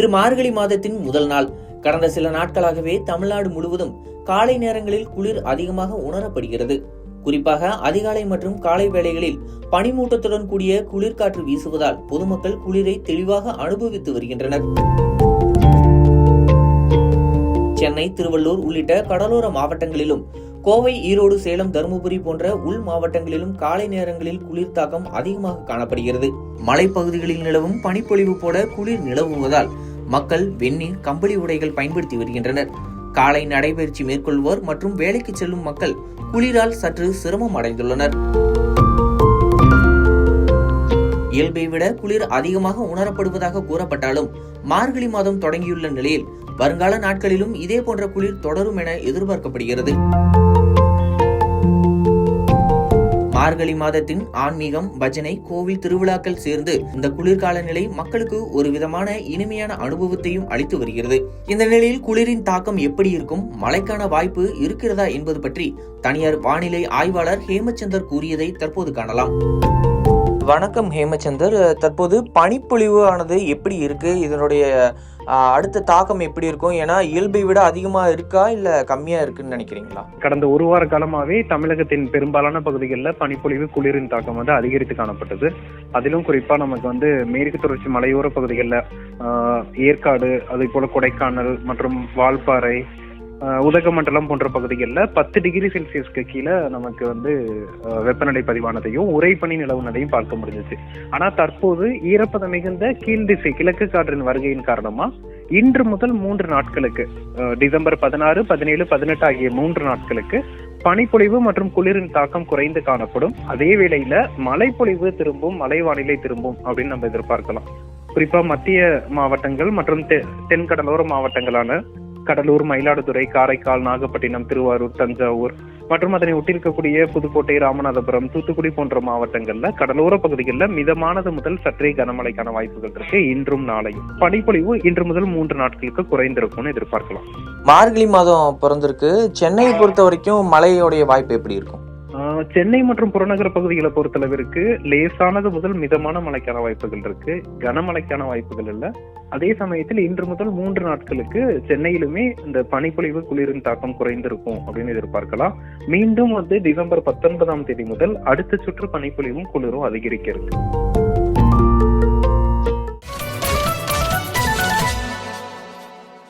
இன்று மார்கழி மாதத்தின் முதல் நாள். கடந்த சில நாட்களாகவே தமிழ்நாடு முழுவதும் காலை நேரங்களில் குளிர் அதிகமாக உணரப்படுகிறது. குறிப்பாக அதிகாலை மற்றும் காலை வேளைகளில் பனிமூட்டத்துடன் கூடிய குளிர்காற்று வீசுவதால் பொதுமக்கள் குளிரை தெளிவாக அனுபவித்து வருகின்றனர். சென்னை, திருவள்ளூர் உள்ளிட்ட கடலோர மாவட்டங்களிலும், கோவை, ஈரோடு, சேலம், தருமபுரி போன்ற உள் மாவட்டங்களிலும் காலை நேரங்களில் குளிர் தாக்கம் அதிகமாக காணப்படுகிறது. மலைப்பகுதிகளில் நிலவும் பனிப்பொழிவு போல குளிர் நிலவுவதால் மக்கள் வெந்நீர், கம்பளி உடைகள் பயன்படுத்தி வருகின்றனர். காலை நடைபயிற்சி மேற்கொள்வோர் மற்றும் வேலைக்கு செல்லும் மக்கள் குளிரால் சற்று சிரமம் அடைந்துள்ளனர். இயல்பை விட குளிர் அதிகமாக உணரப்படுவதாக கூறப்பட்டாலும் மார்கழி மாதம் தொடங்கியுள்ள நிலையில் வருங்கால நாட்களிலும் இதே போன்ற குளிர் தொடரும் என எதிர்பார்க்கப்படுகிறது. மார்கழி மாதத்தின் ஆன்மீகம், பஜனை, கோவில் திருவிழாக்கள் சேர்ந்து இந்த குளிர்கால நிலை மக்களுக்கு ஒரு விதமான இனிமையான அனுபவத்தையும் அளித்து வருகிறது. இந்த நிலையில் குளிரின் தாக்கம் எப்படி இருக்கும், மழைக்கான வாய்ப்பு இருக்கிறதா என்பது பற்றி தனியார் வானிலை ஆய்வாளர் ஹேமச்சந்தர் கூறியதை தற்போது காணலாம். வணக்கம் ஹேமச்சந்தர், தற்போது பனிப்பொழிவு ஆனது எப்படி இருக்கு? இதனுடைய அடுத்த தாக்கம் எப்படி இருக்கும்? ஏன்னா இயல்பை விட அதிகமா இருக்கா இல்ல கம்மியா இருக்குன்னு நினைக்கிறீங்களா? கடந்த ஒரு வார காலமாவே தமிழகத்தின் பெரும்பாலான பகுதிகளில் பனிப்பொழிவு, குளிரின் தாக்கம் அதிகரித்து காணப்பட்டது. அதிலும் குறிப்பா நமக்கு மேற்கு தொடர்ச்சி மலையோர பகுதிகளில் ஏற்காடு, அதே போல கொடைக்கானல் மற்றும் வால்பாறை, உதகமண்டலம் போன்ற பகுதிகளில் 10 டிகிரி செல்சியஸ்க்கு கீழே நமக்கு வெப்பநிலை பதிவானதையும் உறைபனி நிலவுனதையும் பார்க்க முடிஞ்சிச்சு. ஆனா தற்போது ஈரப்பதம் மிகுந்த கீழ் திசை கிழக்கு காற்றின் வருகையின் காரணமா இன்று முதல் 3 நாட்களுக்கு, டிசம்பர் 16, 17, 18 ஆகிய 3 நாட்களுக்கு பனிப்பொழிவு மற்றும் குளிரின் தாக்கம் குறைந்து காணப்படும். அதே வேளையில மழைப்பொழிவு திரும்பும், மழை வானிலை திரும்பும் அப்படின்னு நம்ம எதிர்பார்க்கலாம். குறிப்பா மத்திய மாவட்டங்கள் மற்றும் தென்கடலோர மாவட்டங்களான கடலூர், மயிலாடுதுறை, காரைக்கால், நாகப்பட்டினம், திருவாரூர், தஞ்சாவூர் மற்றும் அதனை ஒட்டியிருக்கக்கூடிய புதுக்கோட்டை, ராமநாதபுரம், தூத்துக்குடி போன்ற மாவட்டங்கள்ல கடலோர பகுதிகளில் மிதமானது முதல் சற்றே கனமழைக்கான வாய்ப்புகள் இருக்கு. இன்றும் நாளையும் பனிப்பொழிவு இன்று முதல் 3 நாட்களுக்கு குறைந்திருக்கும்னு எதிர்பார்க்கலாம். மார்கழி மாதம் பிறந்திருக்கு. சென்னையை பொறுத்த வரைக்கும் மழையோடைய வாய்ப்பு எப்படி இருக்கும்? சென்னை மற்றும் புறநகர பகுதிகளை பொறுத்தளவிற்கு லேசானது முதல் மிதமான மழைக்கான வாய்ப்புகள் இருக்கு. கனமழைக்கான வாய்ப்புகள் இல்லை. அதே சமயத்தில் இன்று முதல் 3 நாட்களுக்கு சென்னையிலுமே இந்த பனிப்பொழிவு, குளிரின் தாக்கம் குறைந்திருக்கும் அப்படின்னு எதிர்பார்க்கலாம். மீண்டும் டிசம்பர் 19ஆம் தேதி முதல் அடுத்த சுற்று பனிப்பொழிவும் குளிரும் அதிகரிக்க இருக்கு.